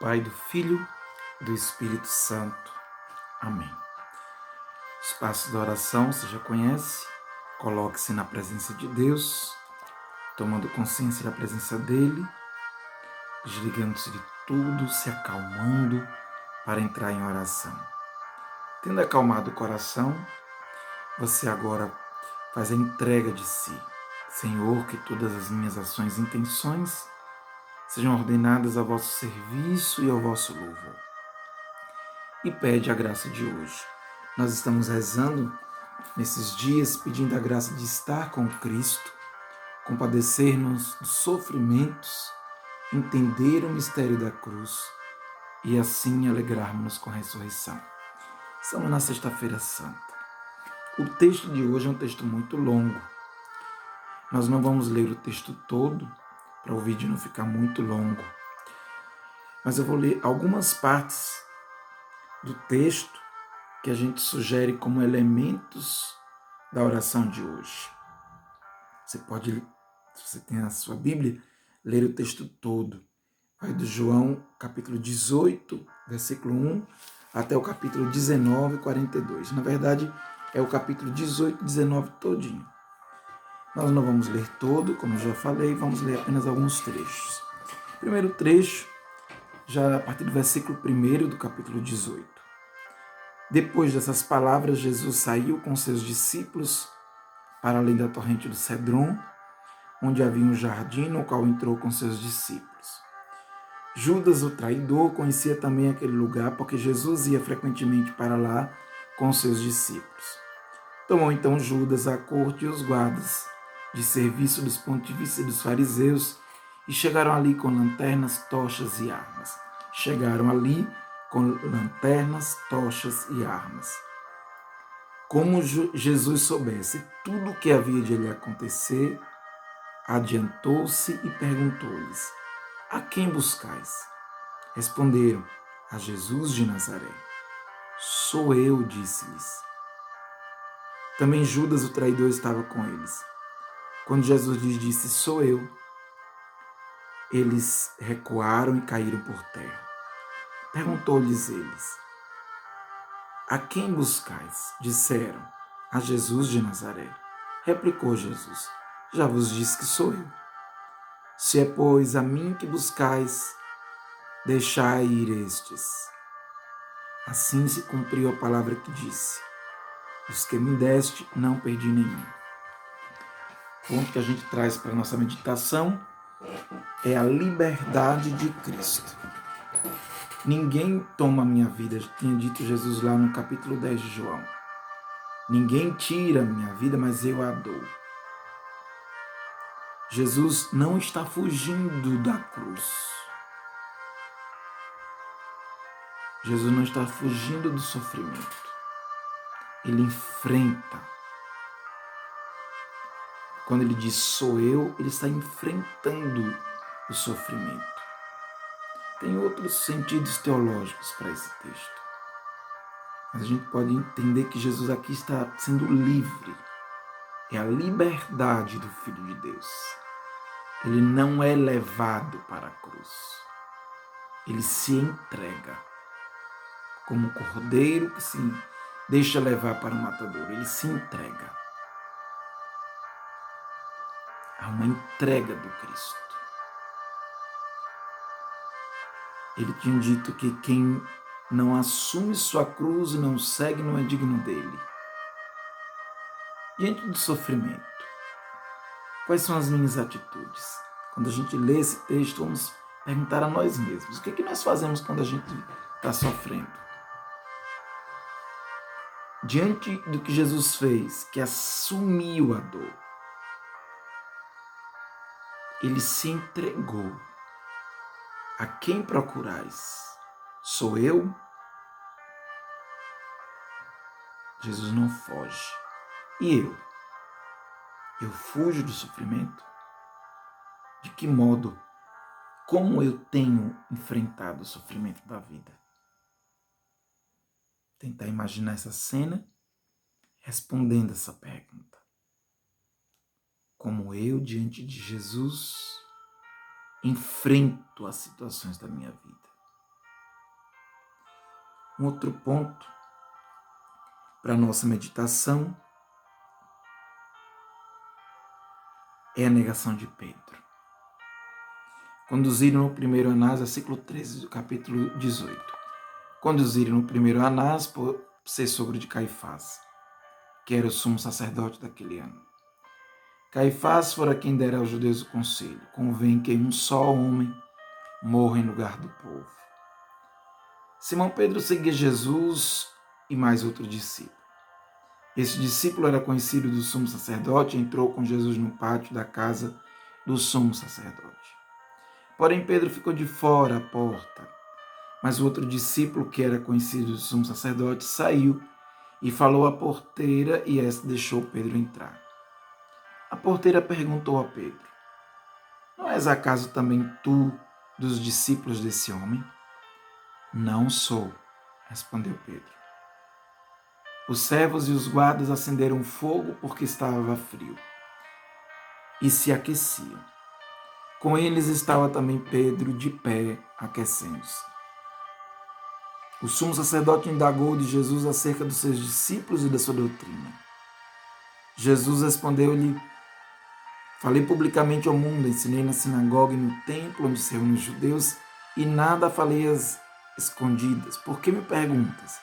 Pai, do Filho e do Espírito Santo. Amém. Espaço da oração, você já conhece. Coloque-se na presença de Deus, tomando consciência da presença dEle, desligando-se de tudo, se acalmando para entrar em oração. Tendo acalmado o coração, você agora faz a entrega de si. Senhor, que todas as minhas ações e intenções sejam ordenadas ao vosso serviço e ao vosso louvor. E pede a graça de hoje. Nós estamos rezando nesses dias, pedindo a graça de estar com Cristo, compadecer-nos dos sofrimentos, entender o mistério da cruz e assim alegrarmos-nos com a ressurreição. Estamos na Sexta-feira Santa. O texto de hoje é um texto muito longo. Nós não vamos ler o texto todo, para o vídeo não ficar muito longo. Mas eu vou ler algumas partes do texto que a gente sugere como elementos da oração de hoje. Você pode, se você tem a sua Bíblia, ler o texto todo. Vai do João, capítulo 18, versículo 1, até o capítulo 19, 42. Na verdade, é o capítulo 18, 19 todinho. Nós não vamos ler todo, como eu já falei, vamos ler apenas alguns trechos. O primeiro trecho, já a partir do versículo 1 do capítulo 18. Depois dessas palavras, Jesus saiu com seus discípulos para além da torrente do Cedron, onde havia um jardim no qual entrou com seus discípulos. Judas, o traidor, conhecia também aquele lugar porque Jesus ia frequentemente para lá com seus discípulos. Tomou então Judas a corte e os guardas de serviço dos pontífices e dos fariseus e chegaram ali com lanternas, tochas e armas. Como Jesus soubesse tudo o que havia de lhe acontecer, adiantou-se e perguntou-lhes: A quem buscais? Responderam: A Jesus de Nazaré. Sou eu, disse-lhes. Também Judas, o traidor, estava com eles. Quando Jesus lhes disse: Sou eu, eles recuaram e caíram por terra. Perguntou-lhes eles: A quem buscais? Disseram: A Jesus de Nazaré. Replicou Jesus: Já vos disse que sou eu. Se é, pois, a mim que buscais, deixai ir estes. Assim se cumpriu a palavra que disse: Os que me deste, não perdi nenhum. O ponto que a gente traz para a nossa meditação é a liberdade de Cristo. Ninguém toma a minha vida, tinha dito Jesus lá no capítulo 10 de João. Ninguém tira a minha vida, mas eu a dou. Jesus não está fugindo da cruz. Jesus não está fugindo do sofrimento. Ele enfrenta. Quando ele diz sou eu, ele está enfrentando o sofrimento. Tem outros sentidos teológicos para esse texto. Mas a gente pode entender que Jesus aqui está sendo livre. É a liberdade do Filho de Deus. Ele não é levado para a cruz. Ele se entrega. Como um cordeiro que se deixa levar para o matador. Ele se entrega. Há uma entrega do Cristo. Ele tinha dito que quem não assume sua cruz e não segue não é digno dele. Diante do sofrimento, quais são as minhas atitudes? Quando a gente lê esse texto, vamos perguntar a nós mesmos. O que é que nós fazemos quando a gente está sofrendo? Diante do que Jesus fez, que assumiu a dor, ele se entregou. A quem procurais? Sou eu? Jesus não foge. E eu? Eu fujo do sofrimento? De que modo? Como eu tenho enfrentado o sofrimento da vida? Tentar imaginar essa cena respondendo essa pergunta. Como eu, diante de Jesus, enfrento as situações da minha vida. Um outro ponto para a nossa meditação é a negação de Pedro. Conduziram o primeiro Anás, versículo 13 do capítulo 18. Conduziram o primeiro Anás por ser sogro de Caifás, que era o sumo sacerdote daquele ano. Caifás fora quem dera aos judeus o conselho: convém que um só homem morra em lugar do povo. Simão Pedro seguia Jesus e mais outro discípulo. Esse discípulo era conhecido do sumo sacerdote e entrou com Jesus no pátio da casa do sumo sacerdote. Porém, Pedro ficou de fora à porta. Mas o outro discípulo, que era conhecido do sumo sacerdote, saiu e falou à porteira, e esta deixou Pedro entrar. A porteira perguntou a Pedro: não és acaso também tu dos discípulos desse homem? Não sou, respondeu Pedro. Os servos e os guardas acenderam fogo porque estava frio e se aqueciam. Com eles estava também Pedro de pé, aquecendo-se. O sumo sacerdote indagou de Jesus acerca dos seus discípulos e da sua doutrina. Jesus respondeu-lhe: falei publicamente ao mundo, ensinei na sinagoga e no templo onde se reúnem os judeus, e nada falei às escondidas. Por que me perguntas?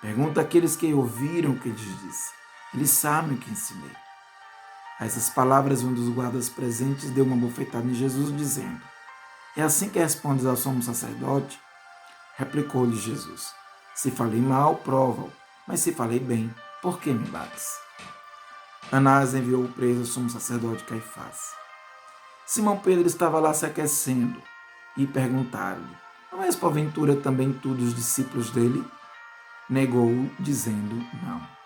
Pergunta àqueles que ouviram o que lhes disse. Eles sabem o que ensinei. A essas palavras, um dos guardas presentes deu uma bofetada em Jesus, dizendo: é assim que respondes ao sumo sacerdote? Replicou-lhe Jesus: se falei mal, prova-o, mas se falei bem, por que me bates? Anás enviou o preso ao sumo sacerdote Caifás. Simão Pedro estava lá se aquecendo e perguntaram-lhe: não és porventura também tu dos discípulos dele? Negou-o, dizendo: não.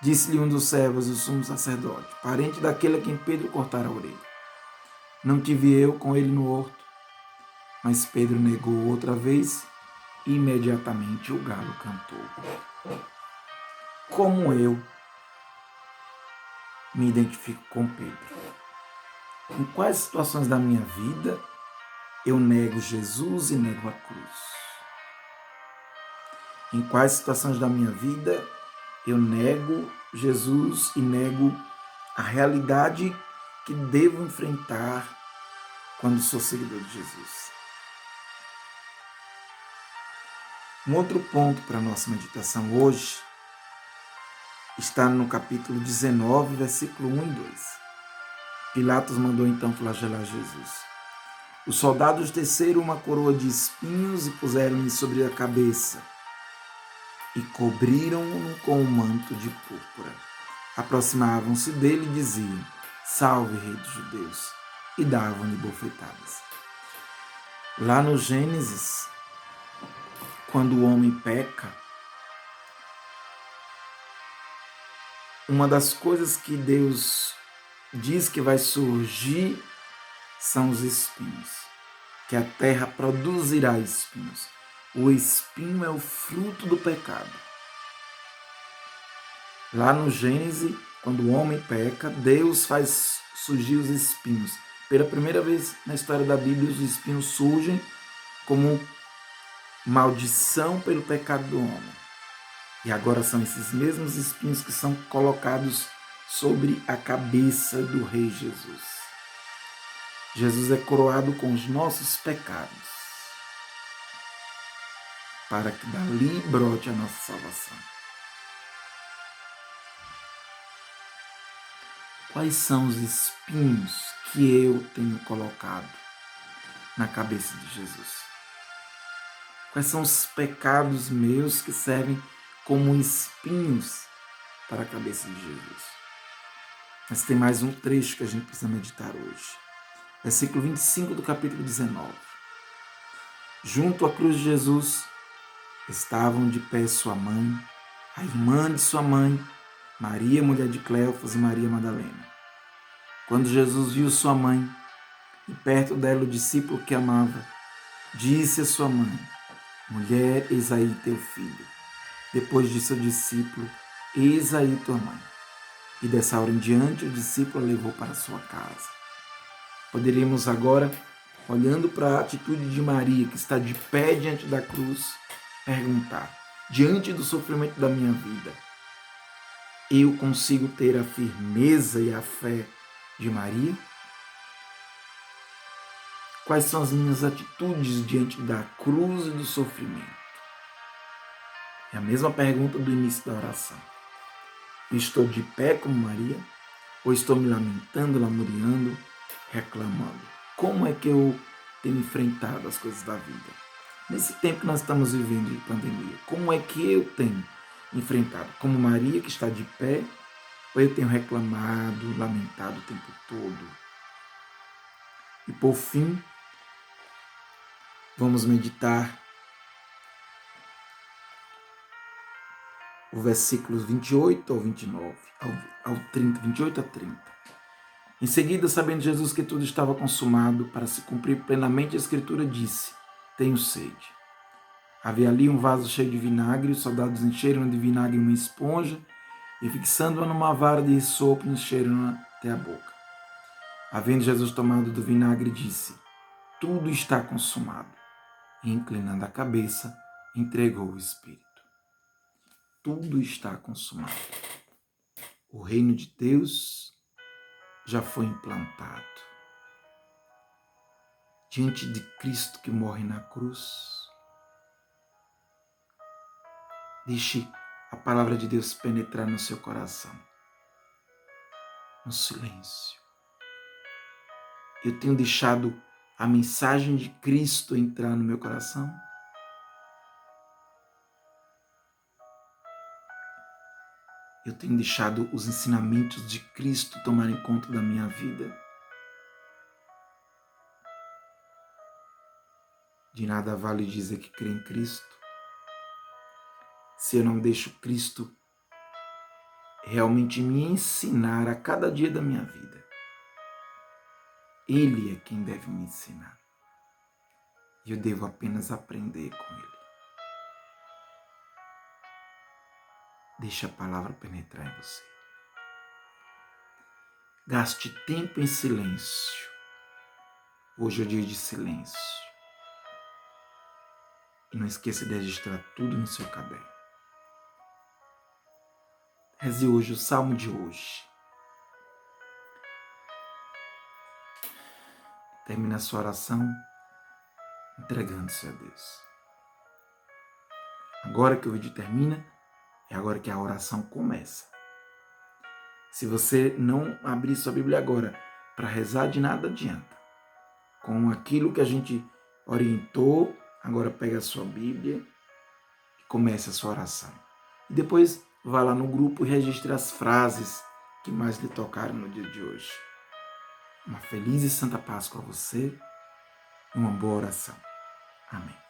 Disse-lhe um dos servos do sumo sacerdote, parente daquele a quem Pedro cortara a orelha: não tive eu com ele no horto? Mas Pedro negou outra vez e imediatamente o galo cantou. Como eu me identifico com Pedro? Em quais situações da minha vida eu nego Jesus e nego a cruz? Em quais situações da minha vida eu nego Jesus e nego a realidade que devo enfrentar quando sou seguidor de Jesus? Um outro ponto para a nossa meditação hoje está no capítulo 19, versículo 1 e 2. Pilatos mandou então flagelar Jesus. Os soldados teceram uma coroa de espinhos e puseram-lhe sobre a cabeça e cobriram-no com um manto de púrpura. Aproximavam-se dele e diziam: salve, rei dos judeus, e davam-lhe bofetadas. Lá no Gênesis, quando o homem peca, uma das coisas que Deus diz que vai surgir são os espinhos, que a terra produzirá espinhos. O espinho é o fruto do pecado. Lá no Gênesis, quando o homem peca, Deus faz surgir os espinhos. Pela primeira vez na história da Bíblia, os espinhos surgem como maldição pelo pecado do homem. E agora são esses mesmos espinhos que são colocados sobre a cabeça do Rei Jesus. Jesus é coroado com os nossos pecados, para que dali brote a nossa salvação. Quais são os espinhos que eu tenho colocado na cabeça de Jesus? Quais são os pecados meus que servem como espinhos para a cabeça de Jesus? Mas tem mais um trecho que a gente precisa meditar hoje. Versículo 25 do capítulo 19. Junto à cruz de Jesus estavam de pé sua mãe, a irmã de sua mãe, Maria, mulher de Cleofas, e Maria Madalena. Quando Jesus viu sua mãe e perto dela o discípulo que amava, disse a sua mãe: mulher, eis aí teu filho. Depois disse ao discípulo: eis aí tua mãe. E dessa hora em diante o discípulo a levou para sua casa. Poderíamos agora, olhando para a atitude de Maria, que está de pé diante da cruz, perguntar, diante do sofrimento da minha vida, eu consigo ter a firmeza e a fé de Maria? Quais são as minhas atitudes diante da cruz e do sofrimento? É a mesma pergunta do início da oração. Estou de pé como Maria? Ou estou me lamentando, lamuriando, reclamando? Como é que eu tenho enfrentado as coisas da vida? Nesse tempo que nós estamos vivendo de pandemia, como é que eu tenho enfrentado? Como Maria, que está de pé, ou eu tenho reclamado, lamentado o tempo todo? E por fim, vamos meditar o versículos 28 ao 29, ao 30, 28 a 30. Em seguida, sabendo Jesus que tudo estava consumado, para se cumprir plenamente a Escritura, disse: Tenho sede. Havia ali um vaso cheio de vinagre, os soldados encheram de vinagre uma esponja e, fixando-a numa vara de sopo, encheram-na até a boca. Havendo Jesus tomado do vinagre, disse: Tudo está consumado. E, inclinando a cabeça, entregou o Espírito. Tudo está consumado. O reino de Deus já foi implantado. Diante de Cristo que morre na cruz, deixe a palavra de Deus penetrar no seu coração. No silêncio. Eu tenho deixado a mensagem de Cristo entrar no meu coração? Eu tenho deixado os ensinamentos de Cristo tomarem conta da minha vida? De nada vale dizer que crê em Cristo, se eu não deixo Cristo realmente me ensinar a cada dia da minha vida. Ele é quem deve me ensinar. E eu devo apenas aprender com Ele. Deixe a palavra penetrar em você. Gaste tempo em silêncio. Hoje é dia de silêncio. E não esqueça de registrar tudo no seu caderno. Reze hoje o salmo de hoje. Termine a sua oração entregando-se a Deus. Agora que o vídeo termina, é agora que a oração começa. Se você não abrir sua Bíblia agora para rezar, de nada adianta. Com aquilo que a gente orientou, agora pega a sua Bíblia e comece a sua oração. E depois vá lá no grupo e registre as frases que mais lhe tocaram no dia de hoje. Uma feliz e santa Páscoa a você e uma boa oração. Amém.